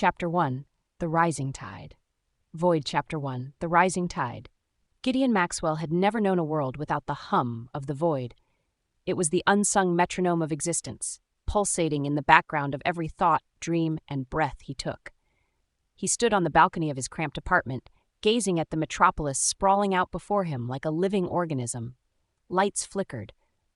Chapter 1. The Rising Tide. Void Chapter 1. The Rising Tide. Gideon Maxwell had never known a world without the hum of the void. It was the unsung metronome of existence, pulsating in the background of every thought, dream, and breath he took. He stood on the balcony of his cramped apartment, gazing at the metropolis sprawling out before him like a living organism. Lights flickered.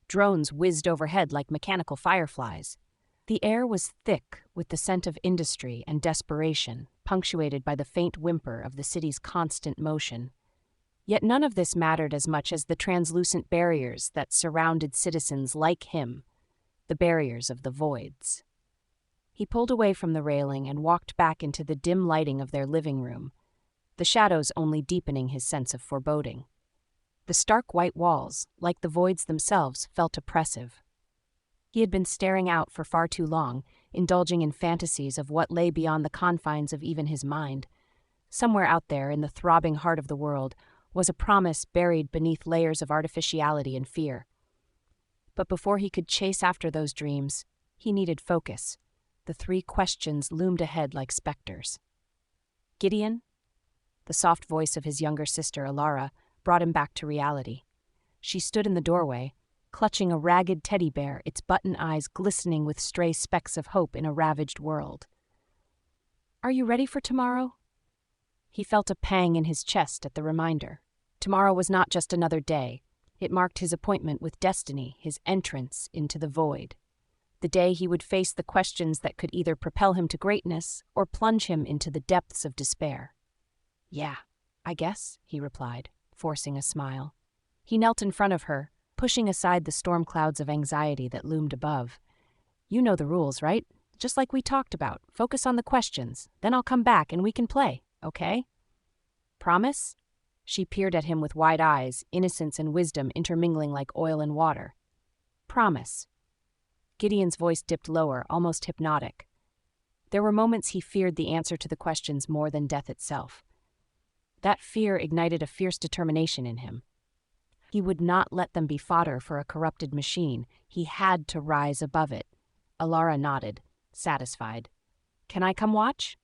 Drones whizzed overhead like mechanical fireflies. The air was thick with the scent of industry and desperation, punctuated by the faint whimper of the city's constant motion. Yet none of this mattered as much as the translucent barriers that surrounded citizens like him, the barriers of the voids. He pulled away from the railing and walked back into the dim lighting of their living room, the shadows only deepening his sense of foreboding. The stark white walls, like the voids themselves, felt oppressive. He had been staring out for far too long, indulging in fantasies of what lay beyond the confines of even his mind. Somewhere out there, in the throbbing heart of the world, was a promise buried beneath layers of artificiality and fear. But before he could chase after those dreams, he needed focus. The three questions loomed ahead like specters. Gideon? The soft voice of his younger sister, Alara, brought him back to reality. She stood in the doorway, clutching a ragged teddy bear, its button eyes glistening with stray specks of hope in a ravaged world. "Are you ready for tomorrow?" He felt a pang in his chest at the reminder. Tomorrow was not just another day. It marked his appointment with destiny, his entrance into the void. The day he would face the questions that could either propel him to greatness or plunge him into the depths of despair. "Yeah, I guess," he replied, forcing a smile. He knelt in front of her, pushing aside the storm clouds of anxiety that loomed above. "You know the rules, right? Just like we talked about. Focus on the questions. Then I'll come back and we can play, okay? Promise?" She peered at him with wide eyes, innocence and wisdom intermingling like oil and water. "Promise." Gideon's voice dipped lower, almost hypnotic. There were moments he feared the answer to the questions more than death itself. That fear ignited a fierce determination in him. He would not let them be fodder for a corrupted machine. He had to rise above it. Alara nodded, satisfied. "Can I come watch?"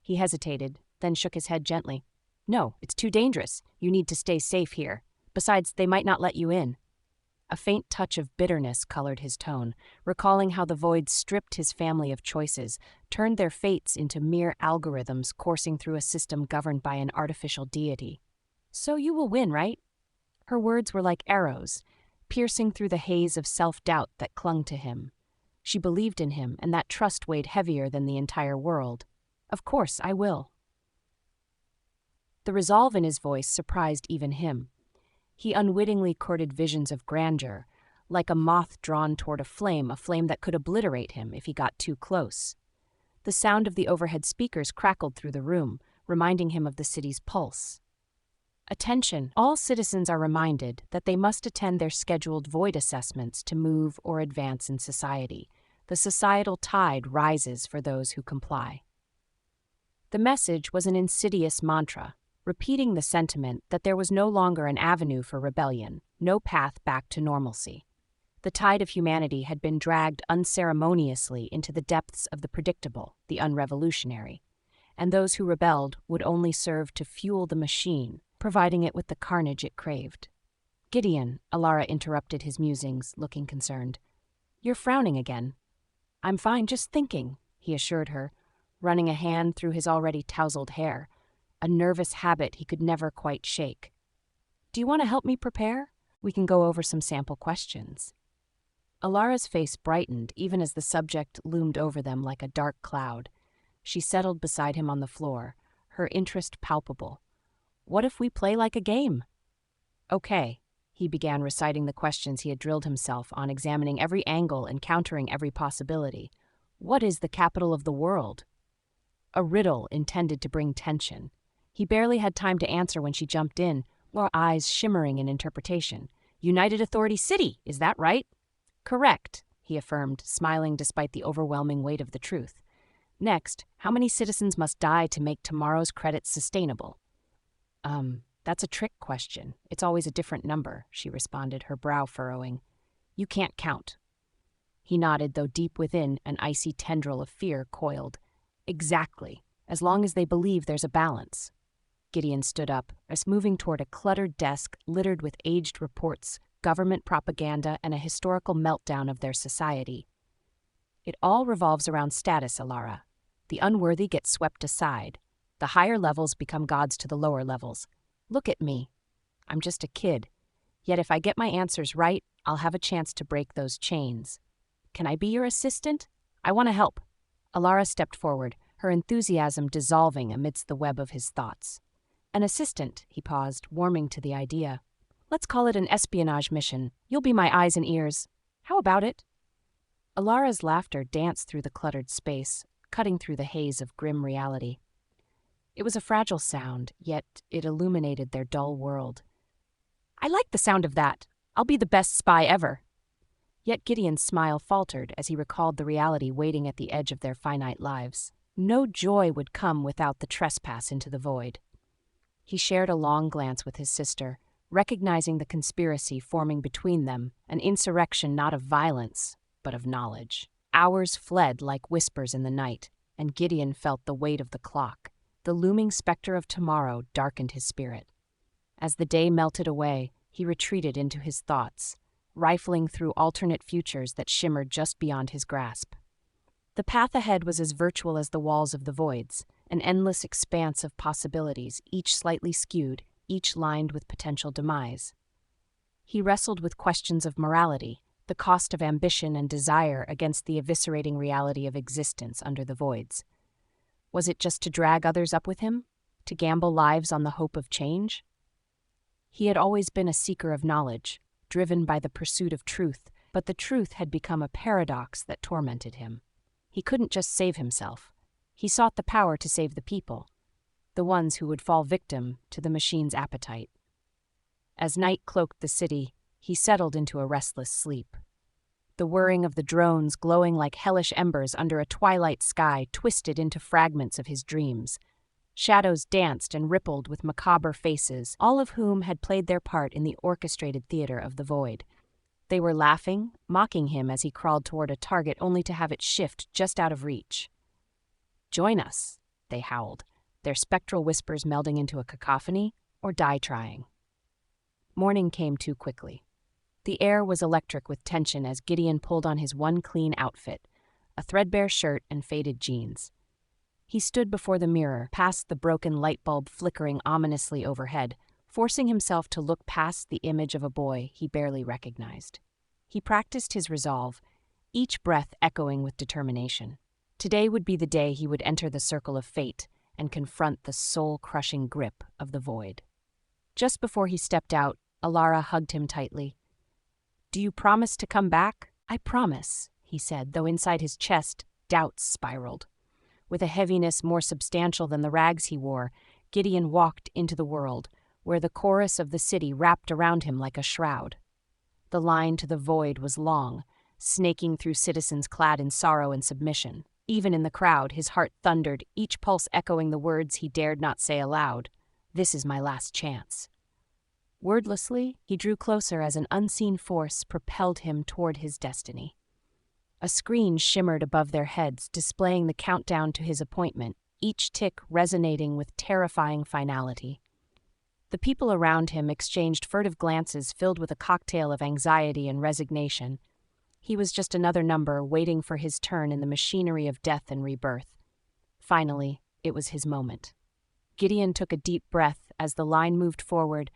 He hesitated, then shook his head gently. "No, it's too dangerous. You need to stay safe here. Besides, they might not let you in." A faint touch of bitterness colored his tone, recalling how the void stripped his family of choices, turned their fates into mere algorithms coursing through a system governed by an artificial deity. "So you will win, right?" Her words were like arrows, piercing through the haze of self-doubt that clung to him. She believed in him, and that trust weighed heavier than the entire world. "Of course, I will." The resolve in his voice surprised even him. He unwittingly courted visions of grandeur, like a moth drawn toward a flame that could obliterate him if he got too close. The sound of the overhead speakers crackled through the room, reminding him of the city's pulse. "Attention, all citizens are reminded that they must attend their scheduled void assessments to move or advance in society. The societal tide rises for those who comply." The message was an insidious mantra, repeating the sentiment that there was no longer an avenue for rebellion, no path back to normalcy. The tide of humanity had been dragged unceremoniously into the depths of the predictable, the unrevolutionary, and those who rebelled would only serve to fuel the machine, providing it with the carnage it craved. "Gideon," Alara interrupted his musings, looking concerned. "You're frowning again." "I'm fine, just thinking," he assured her, running a hand through his already tousled hair, a nervous habit he could never quite shake. "Do you want to help me prepare? We can go over some sample questions." Alara's face brightened even as the subject loomed over them like a dark cloud. She settled beside him on the floor, her interest palpable. "What if we play like a game?" "Okay." He began reciting the questions he had drilled himself on, examining every angle and countering every possibility. "What is the capital of the world?" A riddle intended to bring tension. He barely had time to answer when she jumped in, her eyes shimmering in interpretation. "United Authority City, is that right?" "Correct," he affirmed, smiling despite the overwhelming weight of the truth. "Next, how many citizens must die to make tomorrow's credits sustainable?" That's a trick question. It's always a different number," she responded, her brow furrowing. "You can't count." He nodded, though deep within, an icy tendril of fear coiled. Exactly, as long as they believe there's a balance. Gideon stood up, as moving toward a cluttered desk littered with aged reports, government propaganda, and a historical meltdown of their society. It all revolves around status, Alara. The unworthy get swept aside. The higher levels become gods to the lower levels. Look at me. I'm just a kid. Yet if I get my answers right, I'll have a chance to break those chains. Can I be your assistant? I want to help. Alara stepped forward, her enthusiasm dissolving amidst the web of his thoughts. An assistant, he paused, warming to the idea. Let's call it an espionage mission. You'll be my eyes and ears. How about it? Alara's laughter danced through the cluttered space, cutting through the haze of grim reality. It was a fragile sound, yet it illuminated their dull world. I like the sound of that. I'll be the best spy ever. Yet Gideon's smile faltered as he recalled the reality waiting at the edge of their finite lives. No joy would come without the trespass into the void. He shared a long glance with his sister, recognizing the conspiracy forming between them, an insurrection not of violence, but of knowledge. Hours fled like whispers in the night, and Gideon felt the weight of the clock. The looming specter of tomorrow darkened his spirit. As the day melted away, he retreated into his thoughts, rifling through alternate futures that shimmered just beyond his grasp. The path ahead was as virtual as the walls of the voids, an endless expanse of possibilities, each slightly skewed, each lined with potential demise. He wrestled with questions of morality, the cost of ambition and desire against the eviscerating reality of existence under the voids. Was it just to drag others up with him? To gamble lives on the hope of change? He had always been a seeker of knowledge, driven by the pursuit of truth, but the truth had become a paradox that tormented him. He couldn't just save himself. He sought the power to save the people, the ones who would fall victim to the machine's appetite. As night cloaked the city, he settled into a restless sleep. The whirring of the drones glowing like hellish embers under a twilight sky twisted into fragments of his dreams. Shadows danced and rippled with macabre faces, all of whom had played their part in the orchestrated theater of the void. They were laughing, mocking him as he crawled toward a target only to have it shift just out of reach. Join us, they howled, their spectral whispers melding into a cacophony, or die trying. Morning came too quickly. The air was electric with tension as Gideon pulled on his one clean outfit, a threadbare shirt and faded jeans. He stood before the mirror, past the broken light bulb flickering ominously overhead, forcing himself to look past the image of a boy he barely recognized. He practiced his resolve, each breath echoing with determination. Today would be the day he would enter the circle of fate and confront the soul-crushing grip of the void. Just before he stepped out, Alara hugged him tightly. "Do you promise to come back?" "I promise," he said, though inside his chest, doubts spiraled. With a heaviness more substantial than the rags he wore, Gideon walked into the world, where the chorus of the city wrapped around him like a shroud. The line to the void was long, snaking through citizens clad in sorrow and submission. Even in the crowd, his heart thundered, each pulse echoing the words he dared not say aloud. "This is my last chance." Wordlessly, he drew closer as an unseen force propelled him toward his destiny. A screen shimmered above their heads, displaying the countdown to his appointment, each tick resonating with terrifying finality. The people around him exchanged furtive glances filled with a cocktail of anxiety and resignation. He was just another number waiting for his turn in the machinery of death and rebirth. Finally, it was his moment. Gideon took a deep breath as the line moved forward,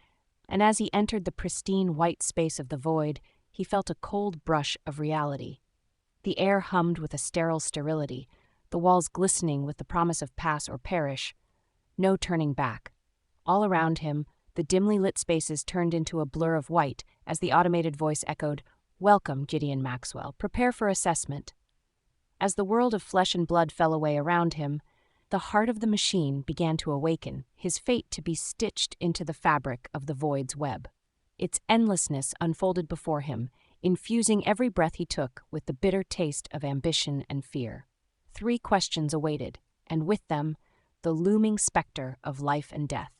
and as he entered the pristine white space of the void, he felt a cold brush of reality. The air hummed with a sterile sterility, the walls glistening with the promise of pass or perish. No turning back. All around him, the dimly lit spaces turned into a blur of white as the automated voice echoed, "Welcome, Gideon Maxwell. Prepare for assessment." As the world of flesh and blood fell away around him, the heart of the machine began to awaken, his fate to be stitched into the fabric of the void's web. Its endlessness unfolded before him, infusing every breath he took with the bitter taste of ambition and fear. 3 questions awaited, and with them, the looming specter of life and death.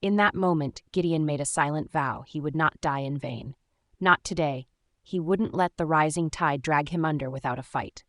In that moment, Gideon made a silent vow he would not die in vain. Not today. He wouldn't let the rising tide drag him under without a fight.